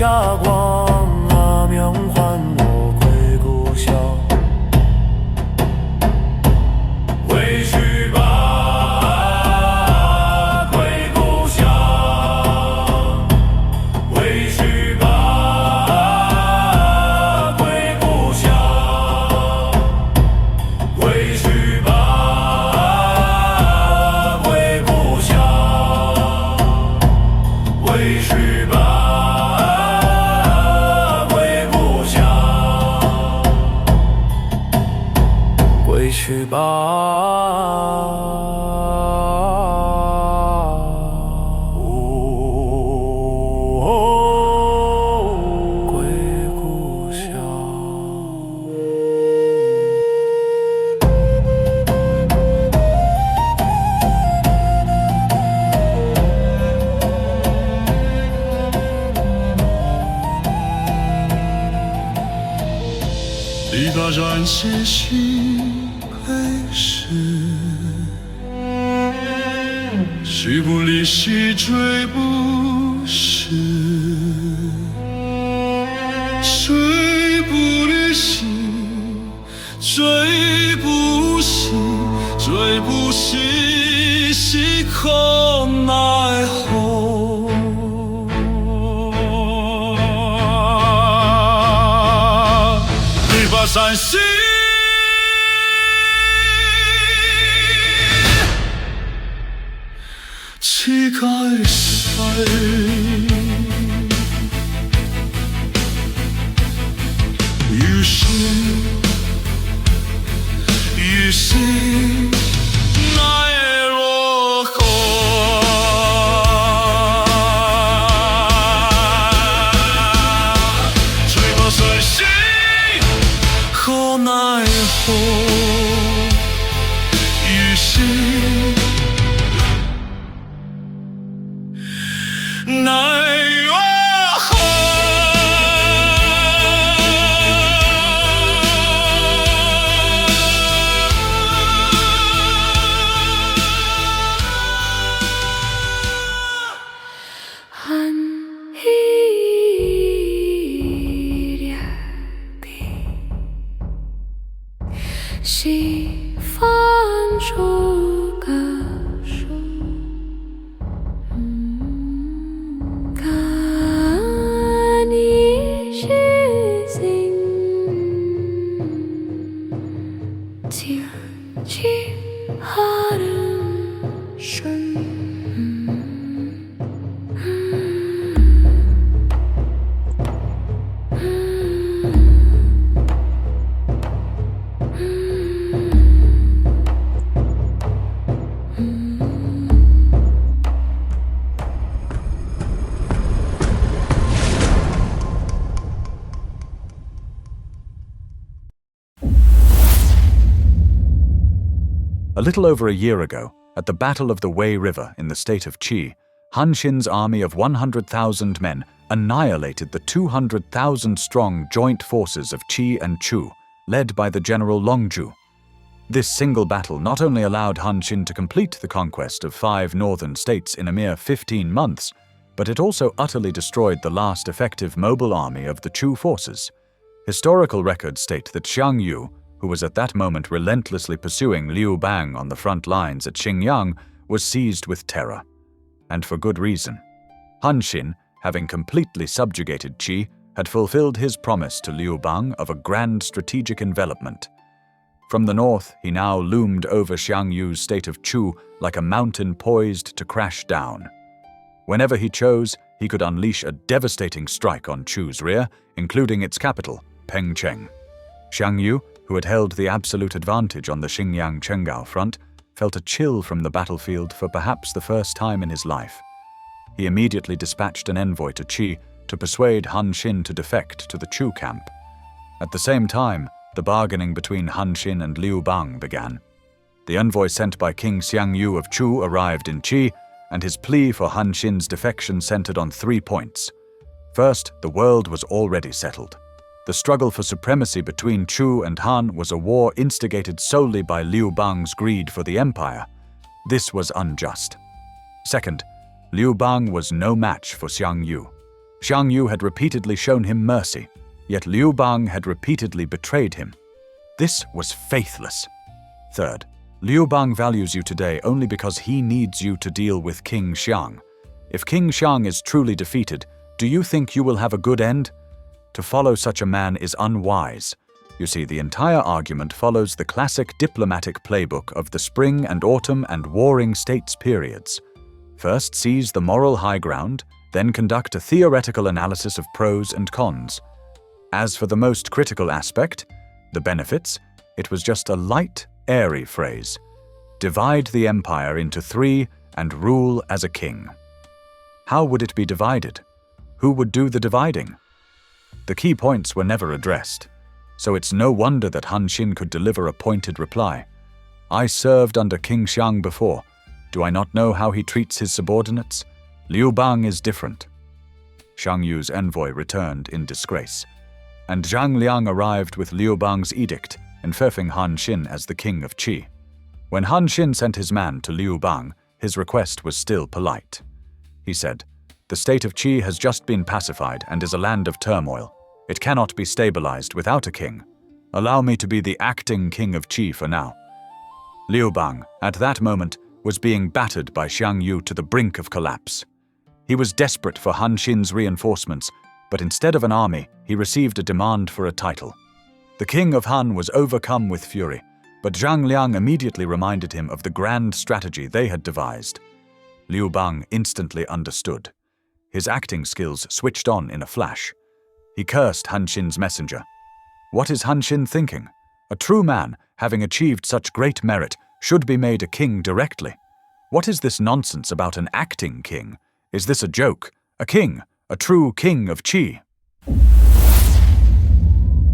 霞光啊，명唤我归故乡。回去吧，归故乡。回去吧，归故乡。回去吧，归故乡。回去吧。去吧，归故乡。篱笆战写信。许不离兮追不逝，追不离兮，追不逝，追不逝，兮可奈何？篱笆山兮。乞丐谁？于是，于是，奈若何？追不随心，可奈何？于是。奈若何？한이랴比西方诸葛书。A little over a year ago, at the Battle of the Wei River in the state of Qi, Han Xin's army of 100,000 men annihilated the 200,000-strong joint forces of Qi and Chu, led by the general Longzhu. This single battle not only allowed Han Xin to complete the conquest of 5 northern states in a mere 15 months, but it also utterly destroyed the last effective mobile army of the Chu forces. Historical records state that Xiang Yu, who was at that moment relentlessly pursuing Liu Bang on the front lines at Xingyang, was seized with terror. And for good reason. Han Xin, having completely subjugated Qi, had fulfilled his promise to Liu Bang of a grand strategic envelopment. From the north, he now loomed over Xiang Yu's state of Chu like a mountain poised to crash down. Whenever he chose, he could unleash a devastating strike on Chu's rear, including its capital, Pengcheng. Xiang Yu, who had held the absolute advantage on the Xingyang-Chengao front, felt a chill from the battlefield for perhaps the first time in his life. He immediately dispatched an envoy to Qi to persuade Han Xin to defect to the Chu camp. At the same time, the bargaining between Han Xin and Liu Bang began. The envoy sent by King Xiang Yu of Chu arrived in Qi, and his plea for Han Xin's defection centered on 3 points. First, the world was already settled. The struggle for supremacy between Chu and Han was a war instigated solely by Liu Bang's greed for the empire. This was unjust. Second, Liu Bang was no match for Xiang Yu. Xiang Yu had repeatedly shown him mercy, yet Liu Bang had repeatedly betrayed him. This was faithless. Third, Liu Bang values you today only because he needs you to deal with King Xiang. If King Xiang is truly defeated, do you think you will have a good end? To follow such a man is unwise. You see, the entire argument follows the classic diplomatic playbook of the spring and autumn and warring states periods. First seize the moral high ground, then conduct a theoretical analysis of pros and cons. As for the most critical aspect, the benefits, it was just a light, airy phrase. Divide the empire into 3 and rule as a king. How would it be divided? Who would do the dividing? The key points were never addressed, so it's no wonder that Han Xin could deliver a pointed reply. I served under King Xiang before. Do I not know how he treats his subordinates? Liu Bang is different. Xiang Yu's envoy returned in disgrace, and Zhang Liang arrived with Liu Bang's edict, enfeoffing Han Xin as the king of Qi. When Han Xin sent his man to Liu Bang, his request was still polite. He said, "The state of Qi has just been pacified and is a land of turmoil. It cannot be stabilized without a king. Allow me to be the acting king of Qi for now." Liu Bang, at that moment, was being battered by Xiang Yu to the brink of collapse. He was desperate for Han Xin's reinforcements, but instead of an army, he received a demand for a title. The king of Han was overcome with fury, but Zhang Liang immediately reminded him of the grand strategy they had devised. Liu Bang instantly understood. His acting skills switched on in a flash. He cursed Han Xin's messenger. What is Han Xin thinking? A true man, having achieved such great merit, should be made a king directly. What is this nonsense about an acting king? Is this a joke? A king, a true king of Qi?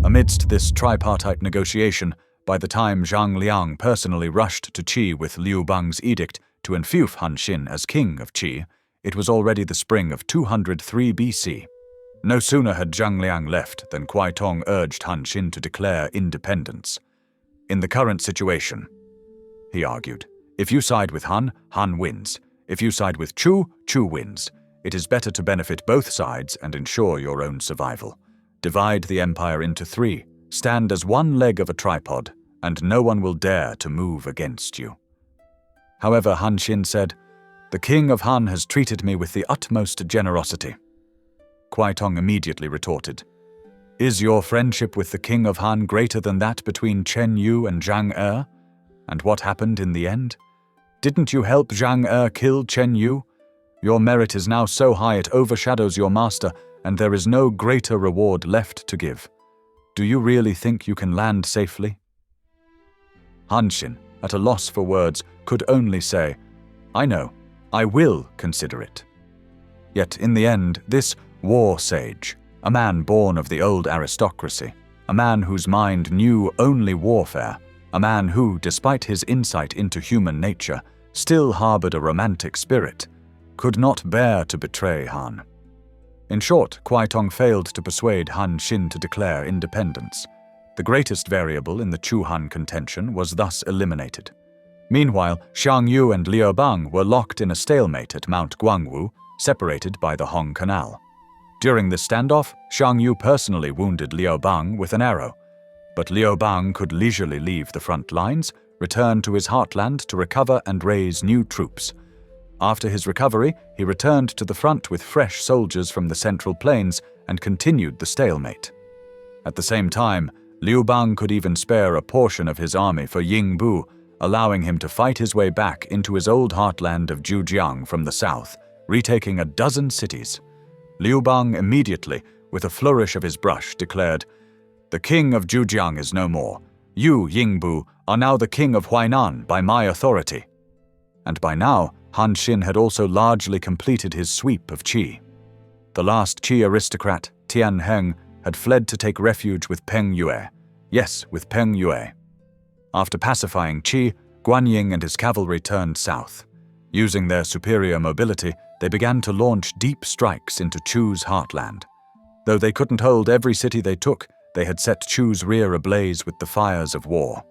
Amidst this tripartite negotiation, by the time Zhang Liang personally rushed to Qi with Liu Bang's edict to enfeoff Han Xin as king of Qi, it was already the spring of 203 BC. No sooner had Zhang Liang left than Kuai Tong urged Han Xin to declare independence. In the current situation, he argued, if you side with Han, Han wins. If you side with Chu, Chu wins. It is better to benefit both sides and ensure your own survival. Divide the empire into 3, stand as one leg of a tripod, and no one will dare to move against you. However, Han Xin said, "The king of Han has treated me with the utmost generosity." Kuai Tong immediately retorted, "Is your friendship with the king of Han greater than that between Chen Yu and Zhang Er? And what happened in the end? Didn't you help Zhang Er kill Chen Yu? Your merit is now so high it overshadows your master, and there is no greater reward left to give. Do you really think you can land safely?" Han Xin, at a loss for words, could only say, "I know, I will consider it." Yet in the end, this war sage, a man born of the old aristocracy, a man whose mind knew only warfare, a man who, despite his insight into human nature, still harbored a romantic spirit, could not bear to betray Han. In short, Kuai Tong failed to persuade Han Xin to declare independence. The greatest variable in the Chu-Han contention was thus eliminated. Meanwhile, Xiang Yu and Liu Bang were locked in a stalemate at Mount Guangwu, separated by the Hong Canal. During this standoff, Xiang Yu personally wounded Liu Bang with an arrow, but Liu Bang could leisurely leave the front lines, return to his heartland to recover and raise new troops. After his recovery, he returned to the front with fresh soldiers from the Central Plains and continued the stalemate. At the same time, Liu Bang could even spare a portion of his army for Yingbu, allowing him to fight his way back into his old heartland of Zhujiang from the south, retaking a dozen cities. Liu Bang immediately, with a flourish of his brush, declared, "The king of Zhujiang is no more. You, Yingbu, are now the king of Huainan by my authority." And by now, Han Xin had also largely completed his sweep of Qi. The last Qi aristocrat, Tian Heng, had fled to take refuge with Peng Yue. Yes, with Peng Yue. After pacifying Qi, Guanying and his cavalry turned south. Using their superior mobility, they began to launch deep strikes into Chu's heartland. Though they couldn't hold every city they took, they had set Chu's rear ablaze with the fires of war.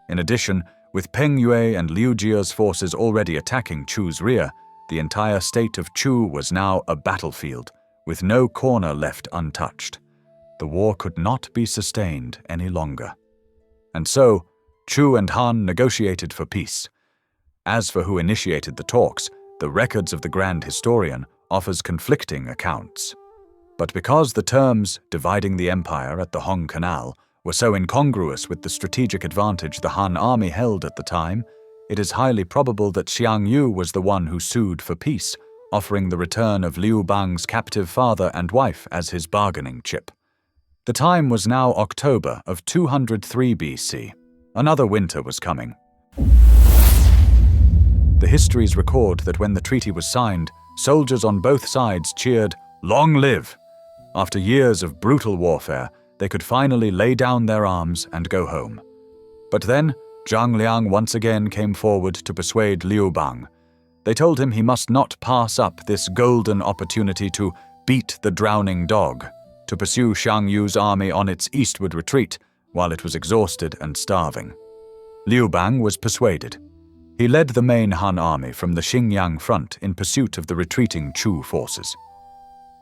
In addition, with Peng Yue and Liu Jie's forces already attacking Chu's rear, the entire state of Chu was now a battlefield, with no corner left untouched. The war could not be sustained any longer. And so, Chu and Han negotiated for peace. As for who initiated the talks, the records of the Grand Historian offers conflicting accounts. But because the terms dividing the empire at the Hong Canal were so incongruous with the strategic advantage the Han army held at the time, it is highly probable that Xiang Yu was the one who sued for peace, offering the return of Liu Bang's captive father and wife as his bargaining chip. The time was now October of 203 BC. Another winter was coming. The histories record that when the treaty was signed, soldiers on both sides cheered, "Long live!" After years of brutal warfare, they could finally lay down their arms and go home. But then, Zhang Liang once again came forward to persuade Liu Bang. They told him he must not pass up this golden opportunity to beat the drowning dog, to pursue Xiang Yu's army on its eastward retreat while it was exhausted and starving. Liu Bang was persuaded. He led the main Han army from the Xinjiang front in pursuit of the retreating Chu forces.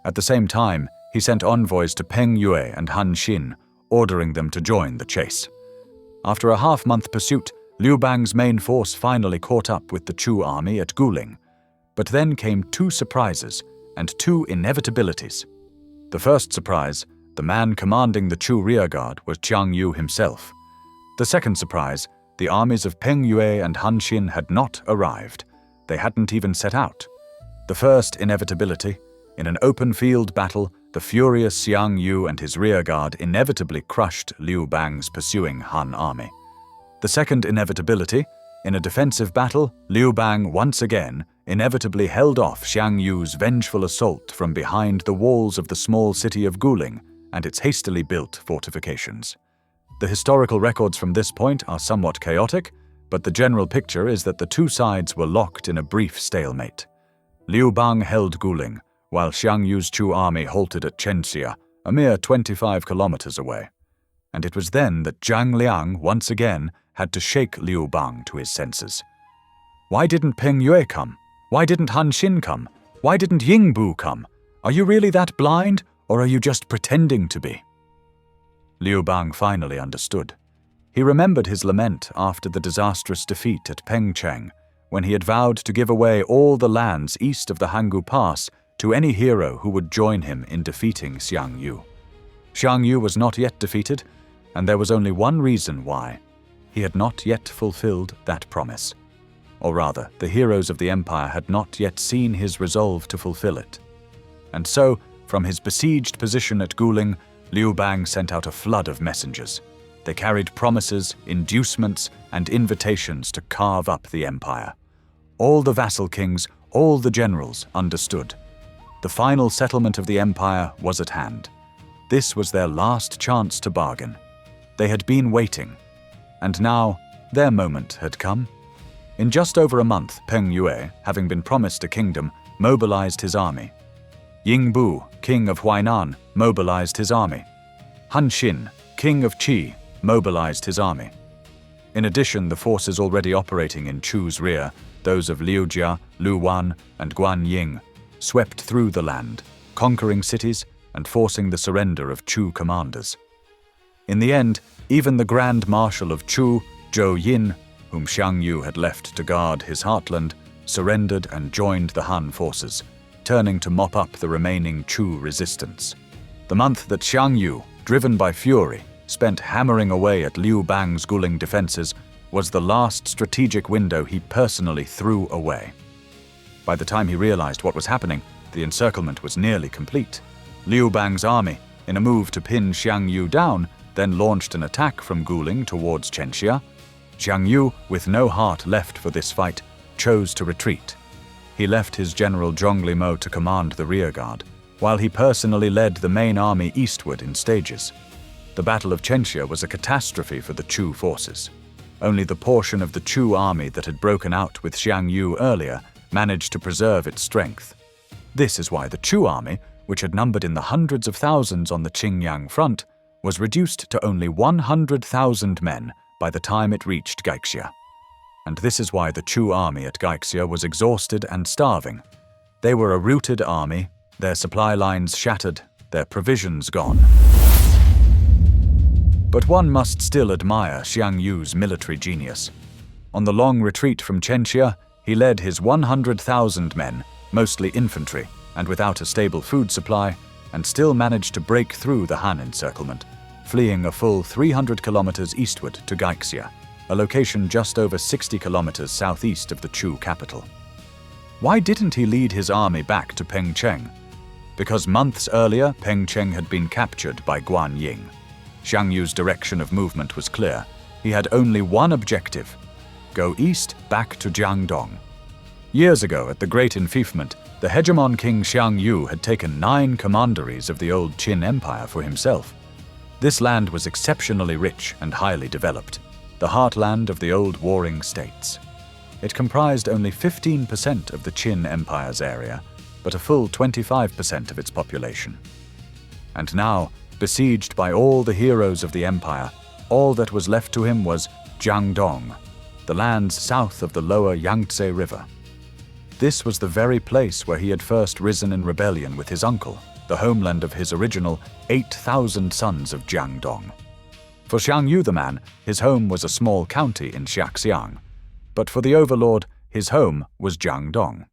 At the same time, he sent envoys to Peng Yue and Han Xin, ordering them to join the chase. After a half-month pursuit, Liu Bang's main force finally caught up with the Chu army at Guling. But then came two surprises and two inevitabilities. The first surprise, the man commanding the Chu rearguard, was Xiang Yu himself. The second surprise, the armies of Peng Yue and Han Xin had not arrived. They hadn't even set out. The first inevitability, in an open-field battle, the furious Xiang Yu and his rearguard inevitably crushed Liu Bang's pursuing Han army. The second inevitability, in a defensive battle, Liu Bang once again inevitably held off Xiang Yu's vengeful assault from behind the walls of the small city of Guling and its hastily built fortifications. The historical records from this point are somewhat chaotic, but the general picture is that the two sides were locked in a brief stalemate. Liu Bang held Guling, while Xiang Yu's Chu army halted at Chenxia, a mere 25 kilometers away. And it was then that Zhang Liang once again had to shake Liu Bang to his senses. Why didn't Peng Yue come? Why didn't Han Xin come? Why didn't Yingbu come? Are you really that blind, or are you just pretending to be? Liu Bang finally understood. He remembered his lament after the disastrous defeat at Pengcheng, when he had vowed to give away all the lands east of the Hangu Pass to any hero who would join him in defeating Xiang Yu. Xiang Yu was not yet defeated, and there was only one reason why. He had not yet fulfilled that promise. Or rather, the heroes of the empire had not yet seen his resolve to fulfill it. And so, from his besieged position at Guling, Liu Bang sent out a flood of messengers. They carried promises, inducements, and invitations to carve up the empire. All the vassal kings, all the generals understood. The final settlement of the empire was at hand. This was their last chance to bargain. They had been waiting, and now their moment had come. In just over a month, Peng Yue, having been promised a kingdom, mobilized his army. Yingbu, king of Huainan, mobilized his army. Han Xin, king of Qi, mobilized his army. In addition, the forces already operating in Chu's rear, those of Liu Jia, Lu Wan, and Guan Ying, swept through the land, conquering cities and forcing the surrender of Chu commanders. In the end, even the Grand Marshal of Chu, Zhou Yin, whom Xiang Yu had left to guard his heartland, surrendered and joined the Han forces, turning to mop up the remaining Chu resistance. The month that Xiang Yu, driven by fury, spent hammering away at Liu Bang's Guling defenses was the last strategic window he personally threw away. By the time he realized what was happening, the encirclement was nearly complete. Liu Bang's army, in a move to pin Xiang Yu down, then launched an attack from Guling towards Chenxia. Xiang Yu, with no heart left for this fight, chose to retreat. He left his general Zhongli Mo to command the rearguard, while he personally led the main army eastward in stages. The Battle of Chenxia was a catastrophe for the Chu forces. Only the portion of the Chu army that had broken out with Xiang Yu earlier managed to preserve its strength. This is why the Chu army, which had numbered in the hundreds of thousands on the Qingyang front, was reduced to only 100,000 men by the time it reached Gaixia. And this is why the Chu army at Gaixia was exhausted and starving. They were a routed army, their supply lines shattered, their provisions gone. But one must still admire Xiang Yu's military genius. On the long retreat from Chenxia, he led his 100,000 men, mostly infantry, and without a stable food supply, and still managed to break through the Han encirclement, fleeing a full 300 kilometers eastward to Gaixia, a location just over 60 kilometers southeast of the Chu capital. Why didn't he lead his army back to Pengcheng? Because months earlier, Pengcheng had been captured by Guan Ying. Xiang Yu's direction of movement was clear. He had only one objective: go east back to Jiangdong. Years ago, at the Great Enfeoffment, the Hegemon-King Xiang Yu had taken 9 commanderies of the old Qin Empire for himself. This land was exceptionally rich and highly developed, the heartland of the old warring states. It comprised only 15% of the Qin Empire's area, but a full 25% of its population. And now, besieged by all the heroes of the empire, all that was left to him was Jiangdong, the lands south of the lower Yangtze River. This was the very place where he had first risen in rebellion with his uncle, the homeland of his original 8,000 sons of Jiangdong. For Xiang Yu the man, his home was a small county in Xiaxiang, but for the overlord, his home was Jiangdong.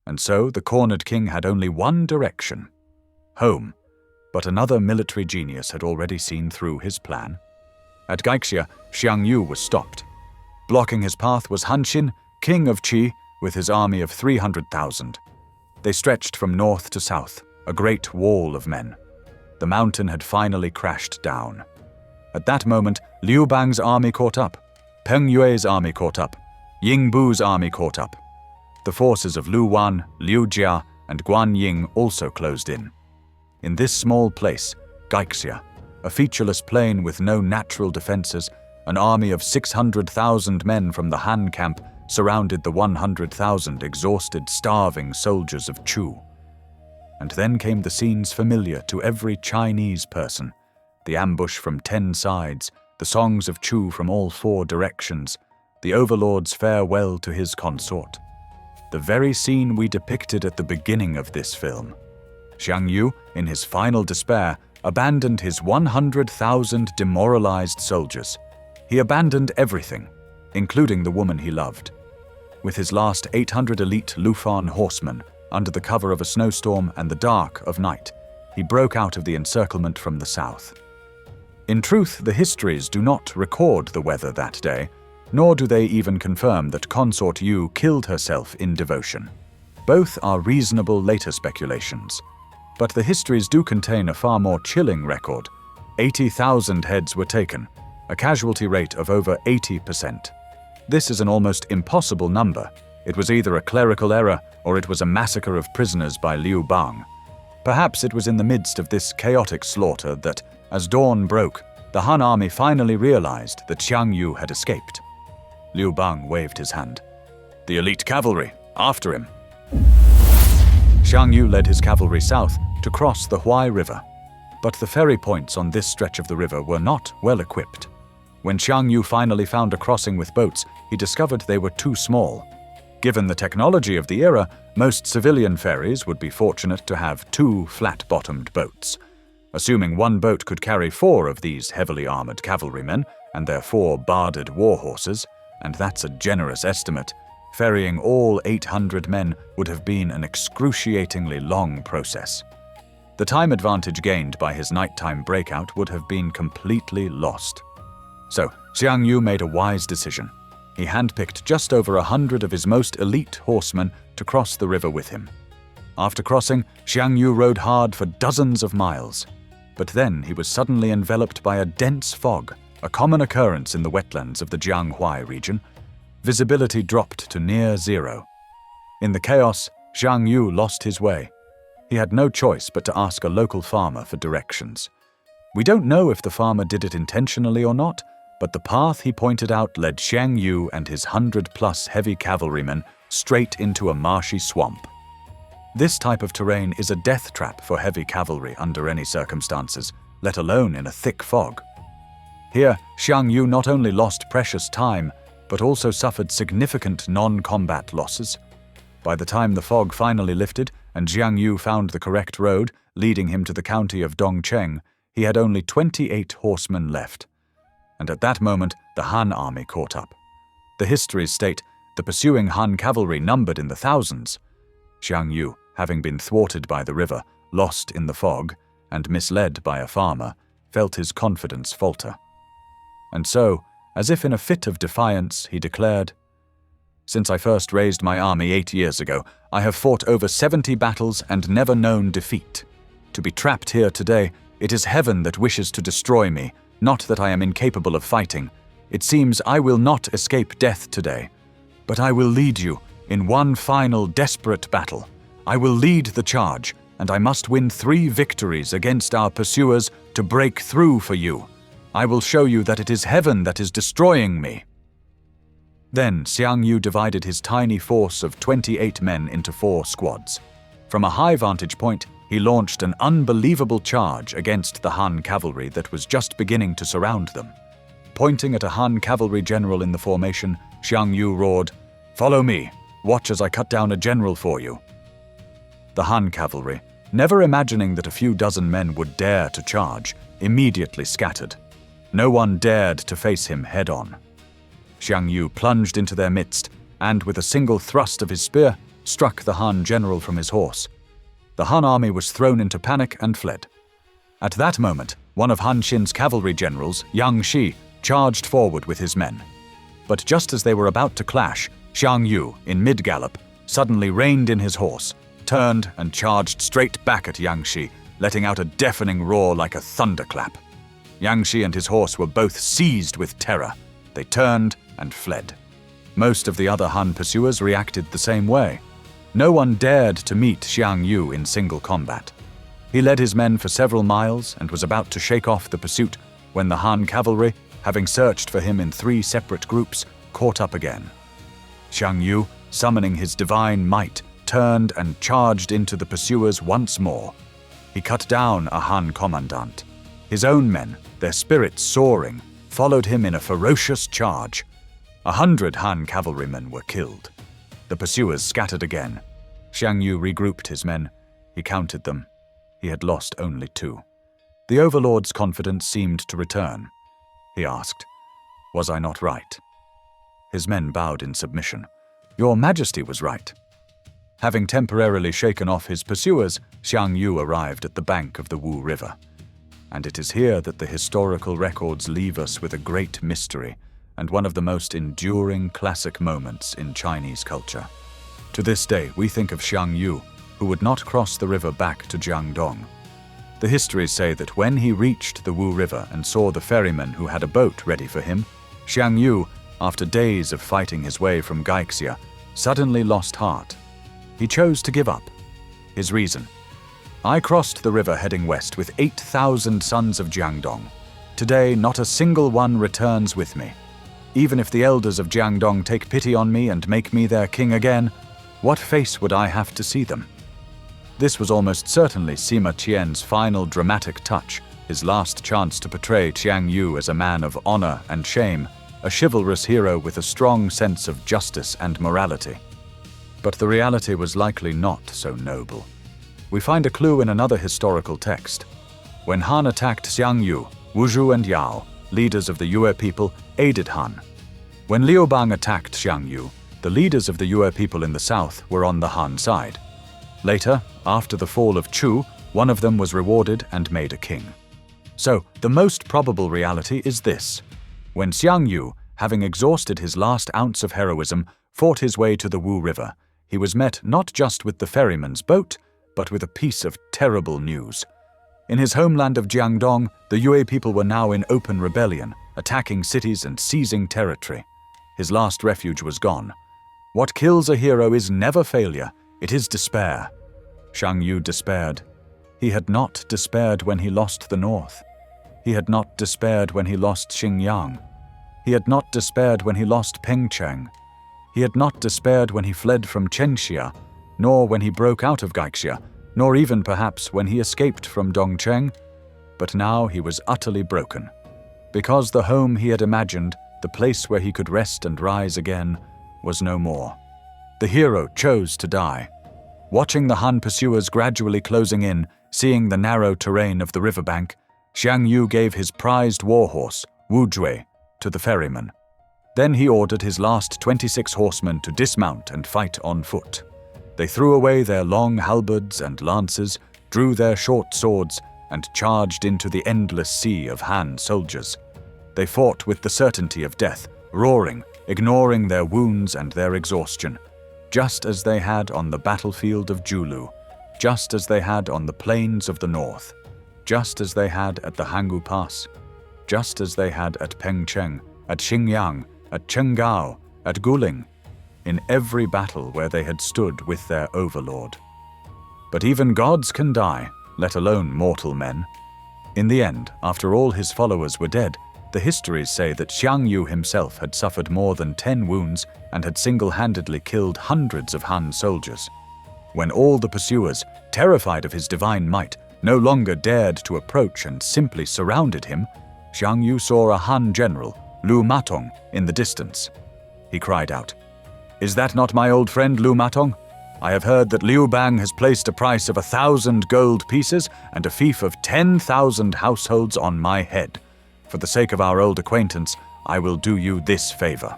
And so the cornered king had only one direction: home. But another military genius had already seen through his plan. At Gaixia, Xiang Yu was stopped. Blocking his path was Han Xin, king of Qi, with his army of 300,000. They stretched from north to south, a great wall of men. The mountain had finally crashed down. At that moment, Liu Bang's army caught up. Peng Yue's army caught up. Ying Bu's army caught up. The forces of Lu Wan, Liu Jia, and Guan Ying also closed in. In this small place, Gaixia, a featureless plain with no natural defenses, an army of 600,000 men from the Han camp surrounded the 100,000 exhausted, starving soldiers of Chu. And then came the scenes familiar to every Chinese person: the ambush from 10 sides, the songs of Chu from all 4 directions, the overlord's farewell to his consort. The very scene we depicted at the beginning of this film. Xiang Yu, in his final despair, abandoned his 100,000 demoralized soldiers. He abandoned everything, including the woman he loved. With his last 800 elite Lufan horsemen, under the cover of a snowstorm and the dark of night, he broke out of the encirclement from the south. In truth, the histories do not record the weather that day, nor do they even confirm that Consort Yu killed herself in devotion. Both are reasonable later speculations. But the histories do contain a far more chilling record. 80,000 heads were taken, a casualty rate of over 80%. This is an almost impossible number. It was either a clerical error or it was a massacre of prisoners by Liu Bang. Perhaps it was in the midst of this chaotic slaughter that, as dawn broke, the Han army finally realized that Xiang Yu had escaped. Liu Bang waved his hand. "The elite cavalry, after him!" Xiang Yu led his cavalry south to cross the Huai River. But the ferry points on this stretch of the river were not well equipped. When Xiang Yu finally found a crossing with boats, he discovered they were too small. Given the technology of the era, most civilian ferries would be fortunate to have 2 flat-bottomed boats. Assuming one boat could carry 4 of these heavily armored cavalrymen and their 4 barded war horses, and that's a generous estimate, ferrying all 800 men would have been an excruciatingly long process. The time advantage gained by his nighttime breakout would have been completely lost. So, Xiang Yu made a wise decision. He handpicked just over 100 of his most elite horsemen to cross the river with him. After crossing, Xiang Yu rode hard for dozens of miles. But then he was suddenly enveloped by a dense fog, a common occurrence in the wetlands of the Jianghuai region. Visibility dropped to near zero. In the chaos, Xiang Yu lost his way. He had no choice but to ask a local farmer for directions. We don't know if the farmer did it intentionally or not, but the path he pointed out led Xiang Yu and his 100-plus heavy cavalrymen straight into a marshy swamp. This type of terrain is a death trap for heavy cavalry under any circumstances, let alone in a thick fog. Here, Xiang Yu not only lost precious time, but also suffered significant non-combat losses. By the time the fog finally lifted and Xiang Yu found the correct road, leading him to the county of Dongcheng, he had only 28 horsemen left. And at that moment, the Han army caught up. The histories state the pursuing Han cavalry numbered in the thousands. Xiang Yu, having been thwarted by the river, lost in the fog, and misled by a farmer, felt his confidence falter. And so, as if in a fit of defiance, he declared, "Since I first raised my army 8 years ago, I have fought over 70 battles and never known defeat. To be trapped here today, it is heaven that wishes to destroy me, not that I am incapable of fighting. It seems I will not escape death today. But I will lead you in one final desperate battle. I will lead the charge, and I must win 3 victories against our pursuers to break through for you. I will show you that it is heaven that is destroying me." Then Xiang Yu divided his tiny force of 28 men into 4 squads. From a high vantage point, he launched an unbelievable charge against the Han cavalry that was just beginning to surround them. Pointing at a Han cavalry general in the formation, Xiang Yu roared, "Follow me. Watch as I cut down a general for you." The Han cavalry, never imagining that a few dozen men would dare to charge, immediately scattered. No one dared to face him head-on. Xiang Yu plunged into their midst, and with a single thrust of his spear, struck the Han general from his horse. The Han army was thrown into panic and fled. At that moment, one of Han Xin's cavalry generals, Yang Shi, charged forward with his men. But just as they were about to clash, Xiang Yu, in mid-gallop, suddenly reined in his horse, turned and charged straight back at Yang Shi, letting out a deafening roar like a thunderclap. Yang Shi and his horse were both seized with terror. They turned and fled. Most of the other Han pursuers reacted the same way. No one dared to meet Xiang Yu in single combat. He led his men for several miles and was about to shake off the pursuit when the Han cavalry, having searched for him in 3 separate groups, caught up again. Xiang Yu, summoning his divine might, turned and charged into the pursuers once more. He cut down a Han commandant. His own men, their spirits soaring, followed him in a ferocious charge. 100 Han cavalrymen were killed. The pursuers scattered again. Xiang Yu regrouped his men. He counted them. He had lost only 2. The overlord's confidence seemed to return. He asked, "Was I not right?" His men bowed in submission. "Your Majesty was right." Having temporarily shaken off his pursuers, Xiang Yu arrived at the bank of the Wu River. And it is here that the historical records leave us with a great mystery and one of the most enduring classic moments in Chinese culture. To this day, we think of Xiang Yu, who would not cross the river back to Jiangdong. The histories say that when he reached the Wu River and saw the ferryman who had a boat ready for him, Xiang Yu, after days of fighting his way from Gaixia, suddenly lost heart. He chose to give up. His reason: "I crossed the river heading west with 8,000 sons of Jiangdong. Today, not a single one returns with me. Even if the elders of Jiangdong take pity on me and make me their king again, what face would I have to see them?" This was almost certainly Sima Qian's final dramatic touch, his last chance to portray Xiang Yu as a man of honor and shame, a chivalrous hero with a strong sense of justice and morality. But the reality was likely not so noble. We find a clue in another historical text. When Han attacked Xiang Yu, Wu Zhu and Yao, leaders of the Yue people, aided Han. When Liu Bang attacked Xiang Yu, the leaders of the Yue people in the south were on the Han side. Later, after the fall of Chu, one of them was rewarded and made a king. So, the most probable reality is this. When Xiang Yu, having exhausted his last ounce of heroism, fought his way to the Wu River, he was met not just with the ferryman's boat, but with a piece of terrible news. In his homeland of Jiangdong, the Yue people were now in open rebellion, attacking cities and seizing territory. His last refuge was gone. What kills a hero is never failure, it is despair. Xiang Yu despaired. He had not despaired when he lost the north. He had not despaired when he lost Xinjiang. He had not despaired when he lost Pengcheng. He had not despaired when he fled from Chenxia, nor when he broke out of Gaixia, nor even perhaps when he escaped from Dongcheng. But now he was utterly broken, because the home he had imagined, the place where he could rest and rise again, was no more. The hero chose to die. Watching the Han pursuers gradually closing in, seeing the narrow terrain of the riverbank, Xiang Yu gave his prized warhorse, Wu Jue, to the ferryman. Then he ordered his last 26 horsemen to dismount and fight on foot. They threw away their long halberds and lances, drew their short swords, and charged into the endless sea of Han soldiers. They fought with the certainty of death, roaring, ignoring their wounds and their exhaustion, just as they had on the battlefield of Julu, just as they had on the plains of the north, just as they had at the Hangu Pass, just as they had at Pengcheng, at Xingyang, at Chenggao, at Guling, in every battle where they had stood with their overlord. But even gods can die, let alone mortal men. In the end, after all his followers were dead, the histories say that Xiang Yu himself had suffered more than 10 wounds and had single-handedly killed hundreds of Han soldiers. When all the pursuers, terrified of his divine might, no longer dared to approach and simply surrounded him, Xiang Yu saw a Han general, Lu Matong, in the distance. He cried out, "Is that not my old friend Lu Matong? I have heard that Liu Bang has placed a price of 1,000 gold pieces and a fief of 10,000 households on my head. For the sake of our old acquaintance, I will do you this favor."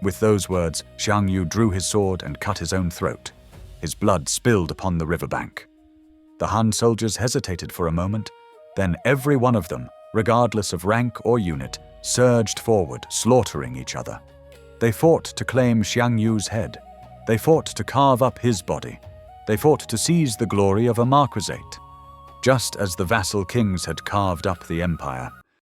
With those words, Xiang Yu drew his sword and cut his own throat. His blood spilled upon the riverbank. The Han soldiers hesitated for a moment, then every one of them, regardless of rank or unit, surged forward, slaughtering each other. They fought to claim Xiang Yu's head. They fought to carve up his body. They fought to seize the glory of a marquisate. Just as the vassal kings had carved up the empire,